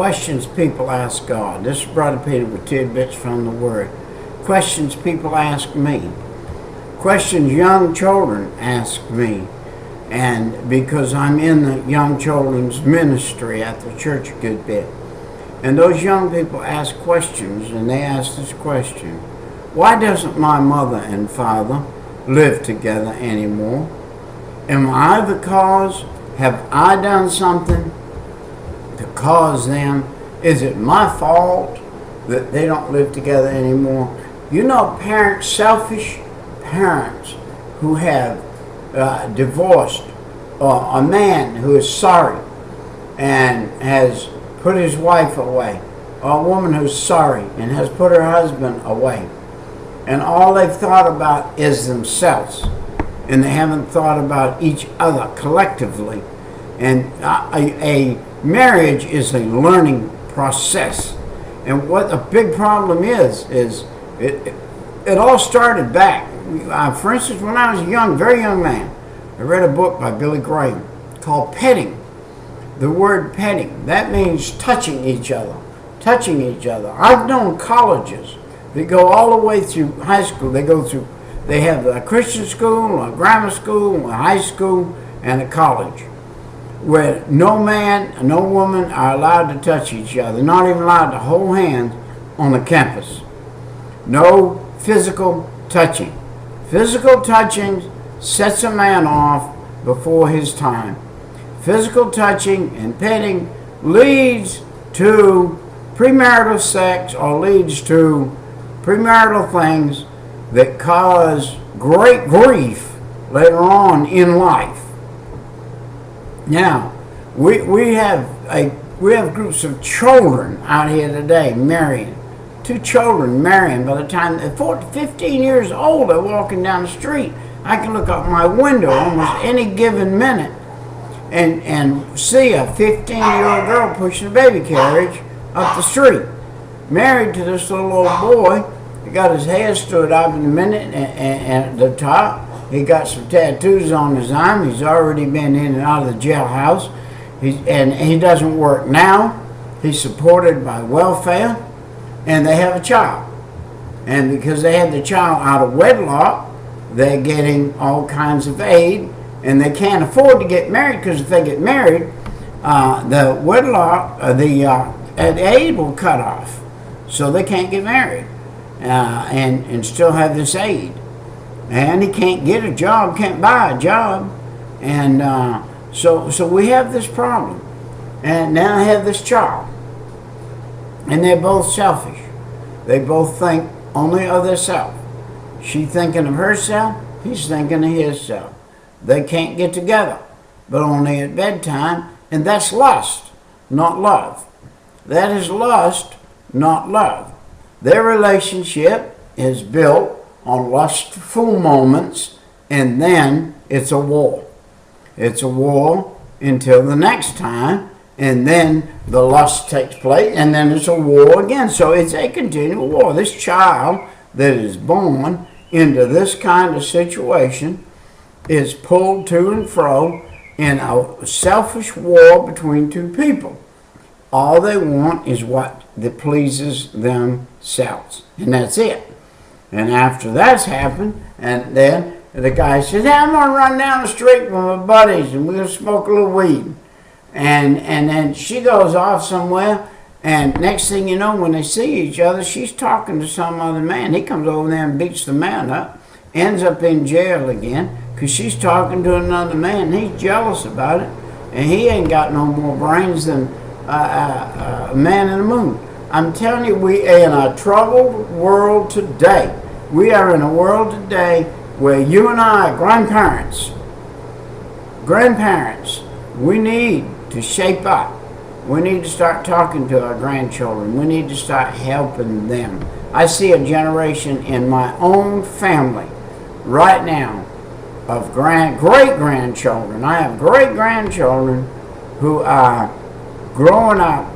Questions people ask God. This is Brother Peter with tidbits from the Word. Questions people ask me. Questions young children ask me. And because I'm in the young children's ministry at the church a good bit. And those young people ask questions, and they ask this question: why doesn't my mother and father live together anymore? Am I the cause? Have I done something to cause them? Is it my fault that they don't live together anymore? You know, parents, selfish parents who have divorced, or a man who is sorry and has put his wife away, or a woman who's sorry and has put her husband away, and all they've thought about is themselves, and they haven't thought about each other collectively. And a marriage is a learning process. And what the big problem is it all started back. For instance, when I was a very young man, I read a book by Billy Graham called Petting. The word petting, that means touching each other. Touching each other. I've known colleges that go all the way through high school. They have a Christian school, a grammar school, a high school, and a college, where no man, no woman are allowed to touch each other, not even allowed to hold hands on the campus. No physical touching. Physical touching sets a man off before his time. Physical touching and petting leads to premarital sex, or leads to premarital things that cause great grief later on in life. Now, we have groups of children out here today marrying. 2 children marrying. By the time they're 15 years old, they're walking down the street. I can look out my window almost any given minute and see a 15-year-old girl pushing a baby carriage up the street, married to this little old boy. He got his hair stood up in a minute and at the top. He got some tattoos on his arm. He's already been in and out of the jailhouse. And he doesn't work now. He's supported by welfare, and they have a child. And because they have the child out of wedlock, they're getting all kinds of aid, and they can't afford to get married, because if they get married, the wedlock, the aid will cut off. So they can't get married and still have this aid. And he can't get a job, can't buy a job. And so we have this problem. And now I have this child. And they're both selfish. They both think only of themselves. She thinking of herself, he's thinking of himself. They can't get together, but only at bedtime, and that's lust, not love. That is lust, not love. Their relationship is built on lustful moments, and then it's a war. It's a war until the next time, and then the lust takes place, and then it's a war again. So it's a continual war. This child that is born into this kind of situation is pulled to and fro in a selfish war between 2 people. All they want is what that pleases themselves, and that's it. And after that's happened, and then the guy says, hey, I'm going to run down the street with my buddies, and we're going to smoke a little weed. And then she goes off somewhere, and next thing you know, when they see each other, she's talking to some other man. He comes over there and beats the man up, ends up in jail again, because she's talking to another man. He's jealous about it, and he ain't got no more brains than a man in the moon. I'm telling you, we are in a troubled world today. We are in a world today where you and I, grandparents, we need to shape up. We need to start talking to our grandchildren. We need to start helping them. I see a generation in my own family right now of great-grandchildren. I have great-grandchildren who are growing up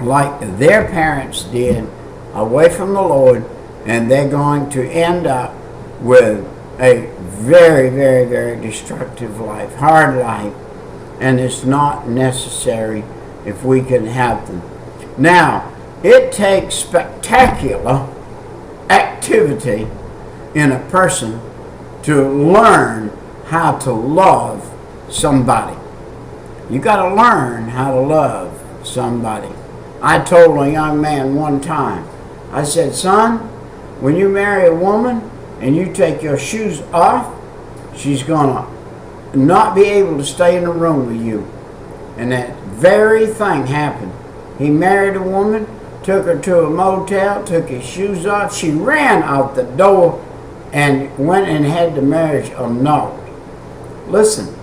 like their parents did, away from the Lord, and they're going to end up with a very, very, very destructive life, hard life, and it's not necessary if we can have them. Now, it takes spectacular activity in a person to learn how to love somebody. You got to learn how to love somebody. I told a young man one time, I said, son, when you marry a woman and you take your shoes off, she's going to not be able to stay in the room with you. And that very thing happened. He married a woman, took her to a motel, took his shoes off. She ran out the door and went and had the marriage annulled. Listen,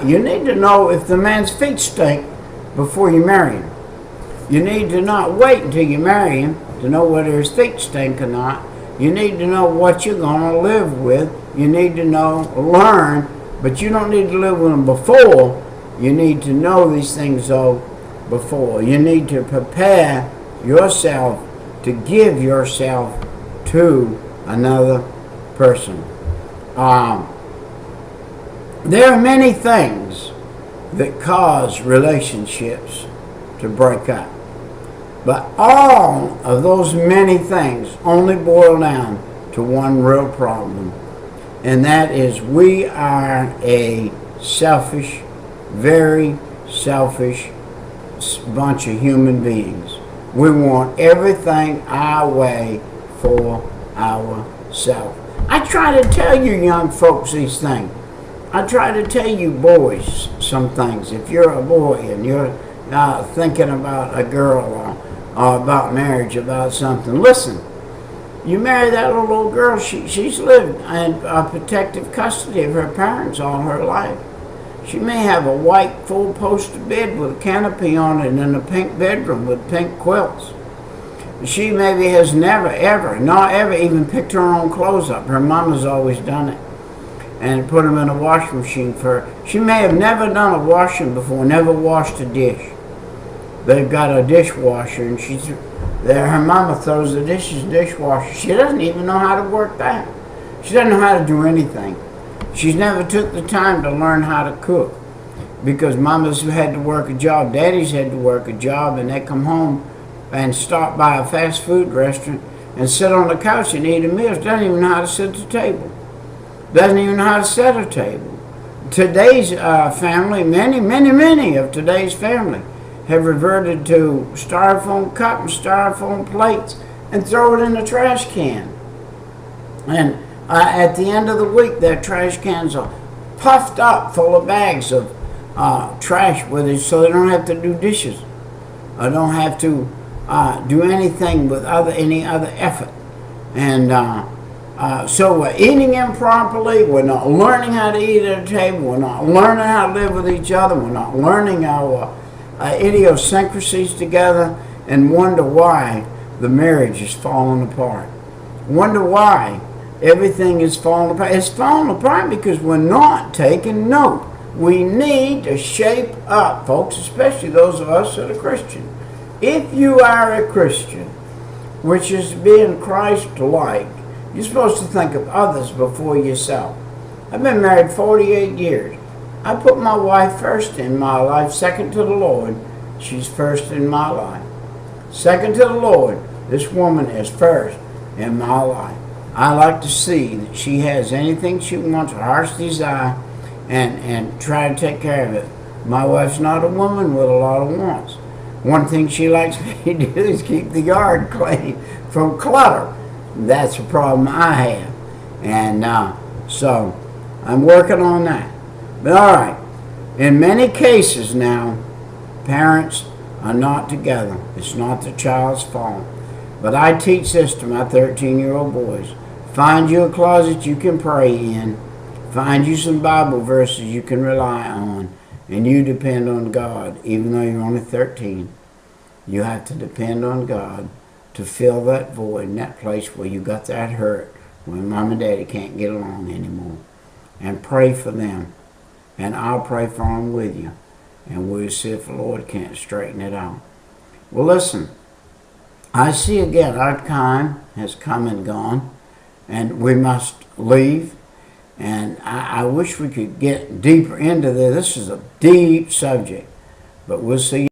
you need to know if the man's feet stink before you marry him. You need to not wait until you marry him to know whether his feet stink or not. You need to know what you're going to live with. You need to learn, but you don't need to live with him before. You need to know these things, though, before. You need to prepare yourself to give yourself to another person. There are many things that cause relationships to break up. But all of those many things only boil down to one real problem. And that is we are a selfish, very selfish bunch of human beings. We want everything our way for ourselves. I try to tell you young folks these things. I try to tell you boys some things. If you're a boy and you're thinking about a girl or about marriage, about something, listen. You marry that little old girl, she's lived in protective custody of her parents all her life. She may have a white full-poster bed with a canopy on it and in a pink bedroom with pink quilts. She maybe has never, ever, not ever even picked her own clothes up. Her mama's always done it and put them in a washing machine for her. She may have never done a washing before, never washed a dish. They've got a dishwasher and her mama throws the dishes in the dishwasher. She doesn't even know how to work that. She doesn't know how to do anything. She's never took the time to learn how to cook because mama's had to work a job, daddy's had to work a job, and they come home and stop by a fast food restaurant and sit on the couch and eat a meal. Doesn't even know how to sit at the table. Doesn't even know how to set a table. Today's family, many of today's family have reverted to styrofoam cup and styrofoam plates and throw it in the trash can. And at the end of the week, their trash cans are puffed up full of bags of trash with it, so they don't have to do dishes or don't have to do anything with any other effort. And so we're eating improperly. We're not learning how to eat at a table. We're not learning how to live with each other. We're not learning our idiosyncrasies together, and wonder why the marriage is falling apart. Wonder why everything is falling apart. It's falling apart because we're not taking note. We need to shape up, folks, especially those of us that are Christian. If you are a Christian, which is being Christ-like, you're supposed to think of others before yourself. I've been married 48 years. I put my wife first in my life, second to the Lord. She's first in my life. Second to the Lord, this woman is first in my life. I like to see that she has anything she wants, her heart's desire, and try to take care of it. My wife's not a woman with a lot of wants. One thing she likes me to do is keep the yard clean from clutter. That's a problem I have. And so I'm working on that. But all right, in many cases now, parents are not together. It's not the child's fault. But I teach this to my 13-year-old boys. Find you a closet you can pray in. Find you some Bible verses you can rely on. And you depend on God. Even though you're only 13, you have to depend on God to fill that void in that place where you got that hurt, when mom and daddy can't get along anymore. And pray for them. And I'll pray for them with you. And we'll see if the Lord can't straighten it out. Well, listen. I see again our time has come and gone. And we must leave. And I wish we could get deeper into this. This is a deep subject. But we'll see